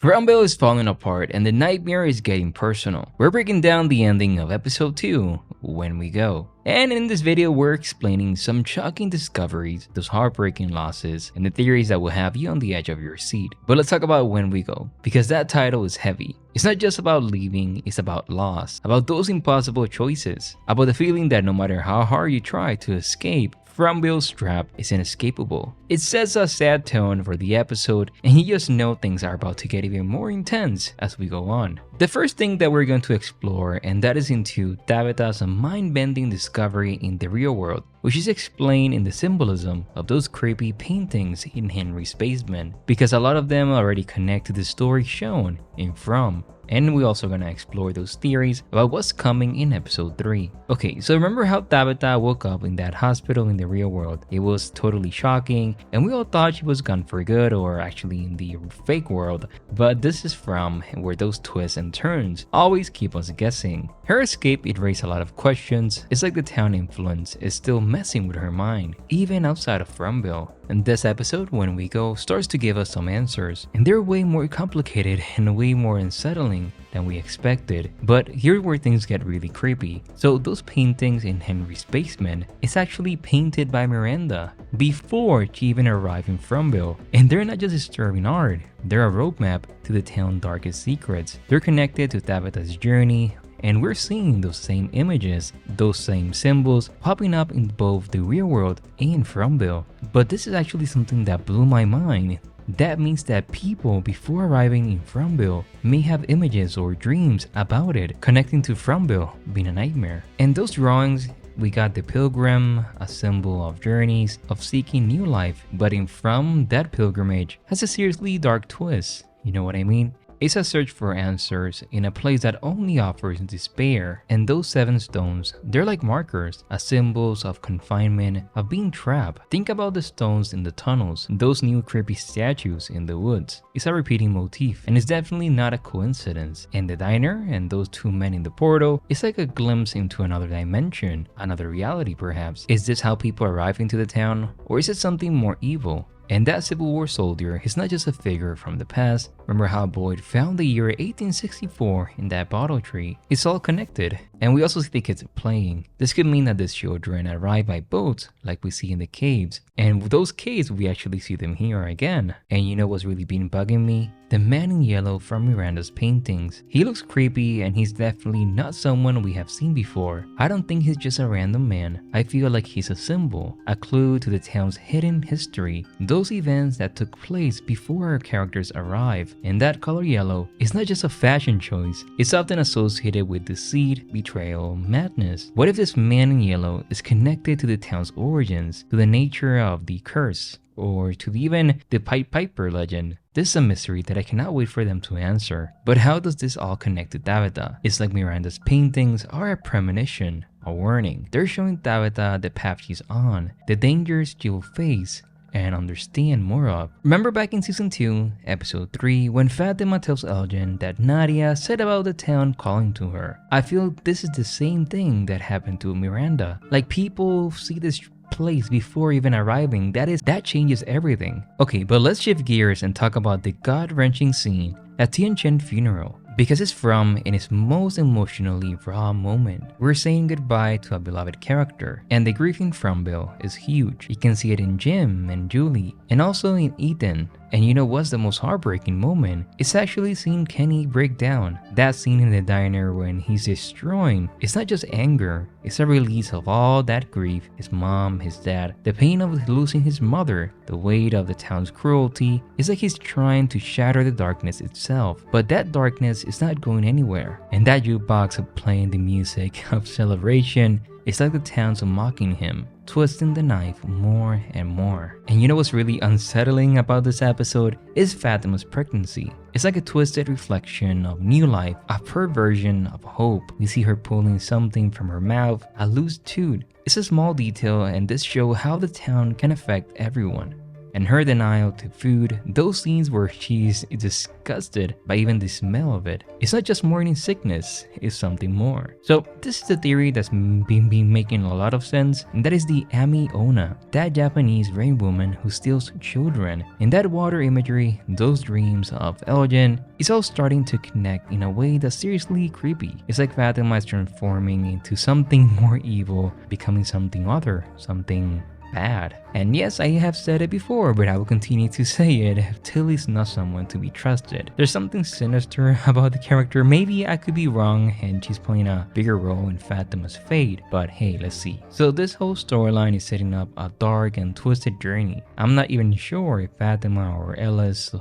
Fromville is falling apart and the nightmare is getting personal. We're breaking down the ending of episode 2, When We Go. And in this video, we're explaining some shocking discoveries, those heartbreaking losses, and the theories that will have you on the edge of your seat. But let's talk about When We Go, because that title is heavy. It's not just about leaving, it's about loss, about those impossible choices, about the feeling that no matter how hard you try to escape, Fromville's trap is inescapable. It sets a sad tone for the episode, and you just know things are about to get even more intense as we go on. The first thing that we're going to explore, and that is into Tabitha's mind-bending discovery in the real world, which is explained in the symbolism of those creepy paintings in Henry's basement, because a lot of them already connect to the story shown in From. And we're also gonna explore those theories about what's coming in episode 3. Okay, so remember how Tabitha woke up in that hospital in the real world? It was totally shocking, and we all thought she was gone for good, or actually in the fake world. But this is From, where those twists and turns always keep us guessing. Her escape, it raised a lot of questions. It's like the town influence is still messing with her mind, even outside of Fromville. And this episode, When We Go, starts to give us some answers, and they're way more complicated and way more unsettling than we expected. But here's where things get really creepy. So those paintings in Henry's basement is actually painted by Miranda before she even arrived in Fromville. And they're not just disturbing art, they're a roadmap to the town's darkest secrets. They're connected to Tabitha's journey, and we're seeing those same images, those same symbols popping up in both the real world and Fromville. But this is actually something that blew my mind. That means that people before arriving in Fromville may have images or dreams about it, connecting to Fromville being a nightmare. And those drawings, we got the pilgrim, a symbol of journeys, of seeking new life, but in From, that pilgrimage has a seriously dark twist. You know what I mean? It's a search for answers in a place that only offers despair. And those 7 stones, they're like markers, as symbols of confinement, of being trapped. Think about the stones in the tunnels, those new creepy statues in the woods. It's a repeating motif, and it's definitely not a coincidence. And the diner and those 2 men in the portal, it's like a glimpse into another dimension, another reality perhaps. Is this how people arrive into the town, or is it something more evil? And that Civil War soldier is not just a figure from the past. Remember how Boyd found the year 1864 in that bottle tree? It's all connected. And we also see the kids playing. This could mean that the children arrive by boats like we see in the caves. And with those caves, we actually see them here again. And you know what's really been bugging me? The man in yellow from Miranda's paintings. He looks creepy, and he's definitely not someone we have seen before. I don't think he's just a random man. I feel like he's a symbol, a clue to the town's hidden history, those events that took place before our characters arrive. And that color yellow is not just a fashion choice, it's often associated with deceit, betrayal, madness. What if this man in yellow is connected to the town's origins, to the nature of the curse, or to even the Pied Piper legend? This is a mystery that I cannot wait for them to answer. But how does this all connect to Tabitha? It's like Miranda's paintings are a premonition, a warning. They're showing Tabitha the path she's on, the dangers she will face and understand more of. Remember back in season 2, episode 3, when Fatima tells Elgin that Nadia said about the town calling to her. I feel this is the same thing that happened to Miranda. Like, people see this place before even arriving. That changes everything. Okay, but let's shift gears and talk about the gut-wrenching scene at Tian-Chen funeral, because it's From in its most emotionally raw moment. We're saying goodbye to a beloved character, and the grief in Fromville is huge. You can see it in Jim and Julie, and also in Ethan. And you know what's the most heartbreaking moment? It's actually seeing Kenny break down. That scene in the diner when he's destroying, it's not just anger, it's a release of all that grief. His mom, his dad, the pain of losing his mother, the weight of the town's cruelty. It's like he's trying to shatter the darkness itself. But that darkness is not going anywhere. And that jukebox playing the music of celebration, it's like the town's mocking him, twisting the knife more and more. And you know what's really unsettling about this episode is Fatima's pregnancy. It's like a twisted reflection of new life, a perversion of hope. We see her pulling something from her mouth, a loose tooth. It's a small detail, and this shows how the town can affect everyone. and her denial to food, those scenes where she's disgusted by even the smell of it. It's not just morning sickness, it's something more. So this is the theory that's been making a lot of sense, and that is the Ami-Ona, that Japanese rain woman who steals children. In that water imagery, those dreams of Elgin, it's all starting to connect in a way that's seriously creepy. It's like Fatima is transforming into something more evil, becoming something other, something bad. And yes, I have said it before, but I will continue to say it. Tilly's not someone to be trusted. There's something sinister about the character. Maybe I could be wrong and she's playing a bigger role in Fatima's fate, but hey, let's see. So this whole storyline is setting up a dark and twisted journey. I'm not even sure if Fatima or Ellis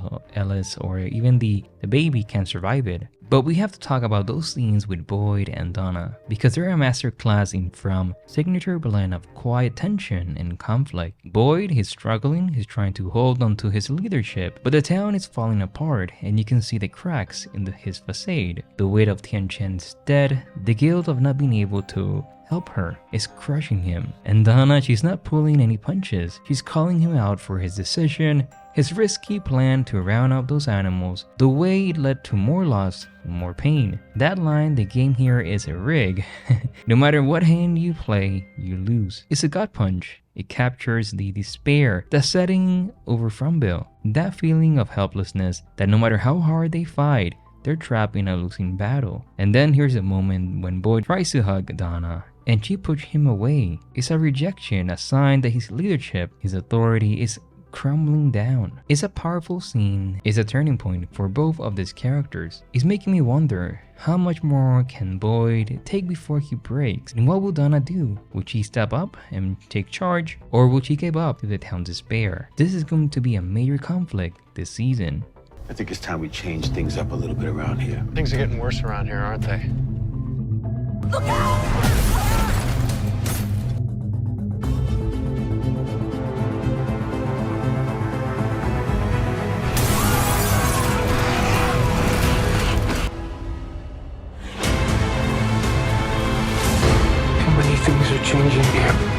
or even the baby can survive it. But we have to talk about those scenes with Boyd and Donna, because they're a masterclass in From signature blend of quiet tension and conflict. Boyd, he's struggling, he's trying to hold on to his leadership, but the town is falling apart and you can see the cracks in his facade. The weight of Tian-Chen's death, the guilt of not being able to help her, is crushing him. And Donna, she's not pulling any punches. She's calling him out for his decision, his risky plan to round up those animals, the way it led to more loss, more pain. That line, the game here is a rig. No matter what hand you play, you lose. It's a gut punch. It captures the despair that's setting over Fromville. That feeling of helplessness that no matter how hard they fight, they're trapped in a losing battle. And then here's a moment when Boyd tries to hug Donna and she pushes him away. It's a rejection, a sign that his leadership, his authority is crumbling down. It's a powerful scene. It's a turning point for both of these characters. It's making me wonder, how much more can Boyd take before he breaks? And what will Donna do? Would she step up and take charge? Or will she give up to the town's despair? This is going to be a major conflict this season. I think it's time we change things up a little bit around here. Things are getting worse around here, aren't they? Look out! Too many things are changing here.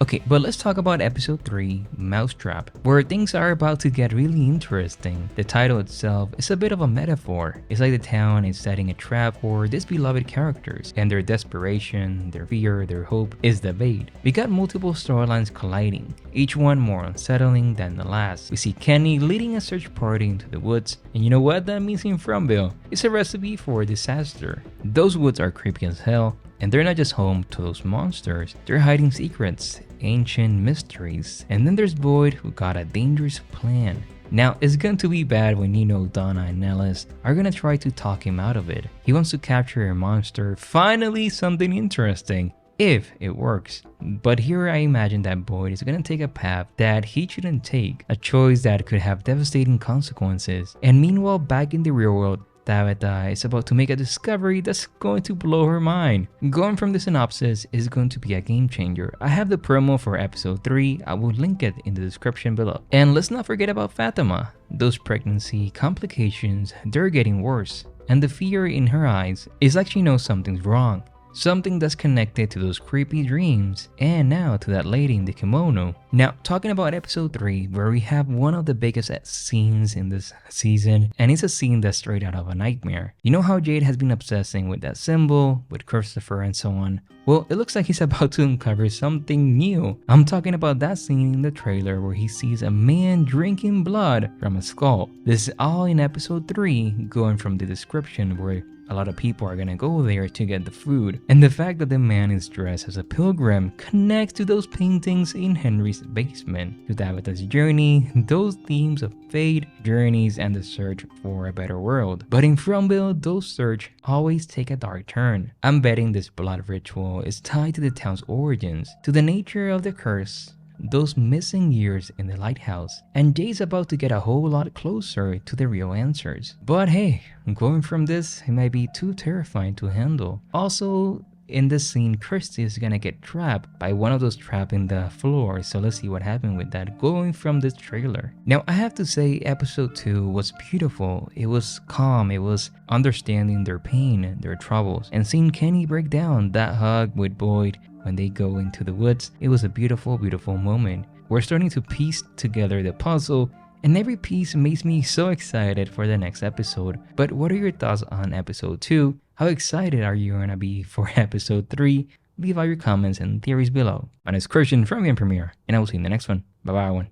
Okay, but let's talk about episode 3, Mousetrap, where things are about to get really interesting. The title itself is a bit of a metaphor. It's like the town is setting a trap for these beloved characters, and their desperation, their fear, their hope is the bait. We got multiple storylines colliding, each one more unsettling than the last. We see Kenny leading a search party into the woods, and you know what that means in Fromville? It's a recipe for disaster. Those woods are creepy as hell, and they're not just home to those monsters, they're hiding secrets, ancient mysteries. And then there's Boyd, who got a dangerous plan. Now, it's going to be bad when you know Donna and Ellis are gonna try to talk him out of it. He wants to capture a monster, finally something interesting, if it works. But here I imagine that Boyd is gonna take a path that he shouldn't take, a choice that could have devastating consequences. And meanwhile, back in the real world, Tabitha is about to make a discovery that's going to blow her mind. Going from the synopsis is going to be a game changer. I have the promo for episode 3, I will link it in the description below. And let's not forget about Fatima. Those pregnancy complications, they're getting worse. And the fear in her eyes is like she knows something's wrong. Something that's connected to those creepy dreams, and now to that lady in the kimono. Now, talking about episode 3, where we have one of the biggest scenes in this season, and it's a scene that's straight out of a nightmare. You know how Jade has been obsessing with that symbol, with Christopher and so on? Well, it looks like he's about to uncover something new. I'm talking about that scene in the trailer where he sees a man drinking blood from a skull. This is all in episode 3, going from the description where a lot of people are gonna go there to get the food. And the fact that the man is dressed as a pilgrim connects to those paintings in Henry's basement, to Tabitha's journey, those themes of fate, journeys, and the search for a better world. But in Fromville, those search always take a dark turn. I'm betting this blood ritual is tied to the town's origins, to the nature of the curse, those missing years in the lighthouse, and Jade's about to get a whole lot closer to the real answers. But hey, going from this, it might be too terrifying to handle. Also, in this scene, Christy is gonna get trapped by one of those trapped in the floor. So let's see what happened with that going from this trailer. Now, I have to say episode 2 was beautiful. It was calm. It was understanding their pain, their troubles, and seeing Kenny break down. That hug with Boyd when they go into the woods, it was a beautiful, beautiful moment. We're starting to piece together the puzzle, and every piece makes me so excited for the next episode. But what are your thoughts on episode 2? How excited are you gonna be for episode 3? Leave all your comments and theories below. My name is Christian from Game Premiere, and I will see you in the next one. Bye bye, everyone.